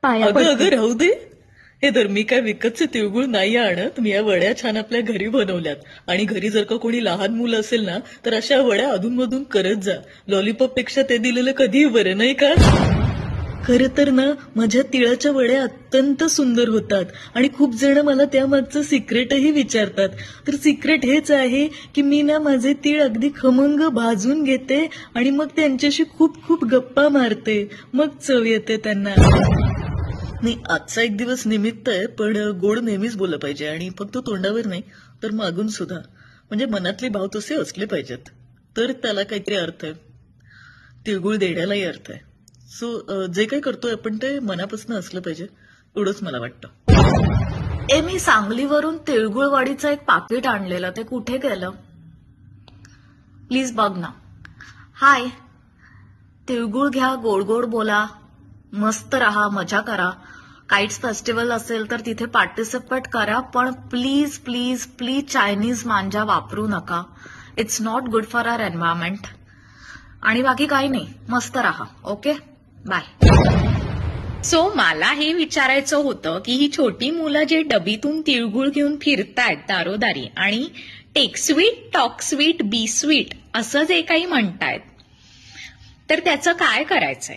पाया अगं पडते. राहू दे. हे तर मी काय विकतचे तिळगुळ नाही आणत. मी या वड्या छान आपल्या घरी बनवल्यात आणि घरी जर का कोणी लहान मुलं असेल ना तर अशा वड्या अधूनमधून करत जा. लॉलीपॉप पेक्षा ते दिलेलं कधीही बरं नाही का? खरं तर ना माझ्या तिळाच्या वड्या अत्यंत सुंदर होतात आणि खूप जण मला त्यामागचं सिक्रेटही विचारतात. तर सिक्रेट हेच आहे की मी ना माझे तीळ अगदी खमंग भाजून घेते आणि मग त्यांच्याशी खूप खूप गप्पा मारते. मग चव येते त्यांना. नाही, आजचा एक दिवस निमित्त आहे, पण गोड नेहमीच बोललं पाहिजे आणि फक्त तोंडावर नाही तर मागून सुद्धा. म्हणजे मनातले भाव तसे असले पाहिजेत तर त्याला काहीतरी अर्थ आहे. तिळगुळ देण्यालाही अर्थ आहे. सो जे काही करतोय आपण ते मनापासून असलं पाहिजे एवढंच मला वाटतं. मी सांगलीवरून तिळगुळवाडीचं एक पाकिट आणलेलं, ते कुठे गेलं? प्लीज बघ ना. हाय, तिळगुळ घ्या, गोड गोड बोला, मस्त राहा, मजा करा. काइट्स फेस्टिवल असेल तर तिथे पार्टिसिपेट करा, पण प्लीज प्लीज प्लीज चायनीज मांजा वापरू नका. It's not good for our environment. आणि बाकी काही नाही, मस्त राहा. Okay, bye. सो मला हे विचारायचं होतं की ही छोटी मुलं जे डबीतून तिळगुळ घेऊन फिरतायत दारोदारी आणि टेक स्वीट, टॉक स्वीट, बी स्वीट असं जे काही म्हणतायत, तर त्याचं काय करायचंय?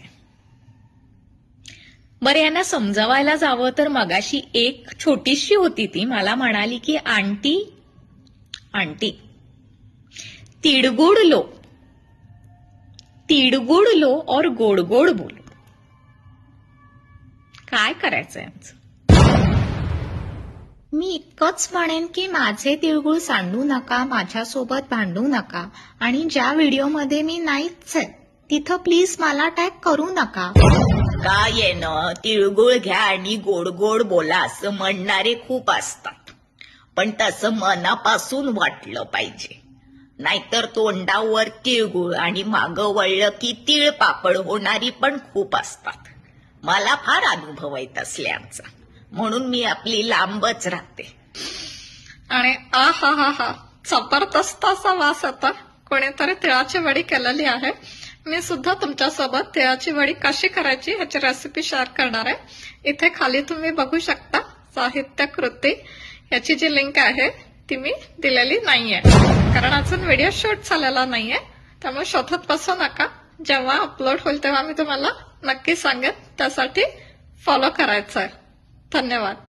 बरं, यांना समजावायला जावं तर मगाशी एक छोटीशी होती, ती मला म्हणाली की आंटी आंटी तिळगुळ लो और गोड गोड बोलो. काय करायचं यांचं? मी इतकंच म्हणेन की माझे तिळगुळ सांडू नका, माझ्यासोबत भांडू नका आणि ज्या व्हिडिओमध्ये मी नाहीच आहे तिथं प्लीज मला टॅग करू नका. काय आहे ना, तिळगुळ घ्या आणि गोड गोड बोला असं म्हणणारे खूप असतात, पण तसं मनापासून वाटलं पाहिजे. नाहीतर तोंडावर तिळगुळ आणि मागं वळलं की तीळ पापड होणारी पण खूप असतात. मला फार अनुभव आहे तसल्यांचा, म्हणून मी आपली लांबच राहते. आणि आ हा हा हा जबरदस्त असा वास आता. कोणीतरी तिळाची वडी केलेली आहे. मी सुद्धा तुमच्यासोबत तिळाची वडी कशी करायची ह्याची रेसिपी शेअर करणार आहे. इथे खाली तुम्ही बघू शकता साहित्य कृती, याची जी लिंक आहे ती मी दिलेली नाहीये कारण अजून व्हिडिओ शूट झालेला नाहीये. त्यामुळे शोधत बसू नका. जेव्हा अपलोड होईल तेव्हा मी तुम्हाला नक्की सांगेन. त्यासाठी फॉलो करायचं आहे. धन्यवाद.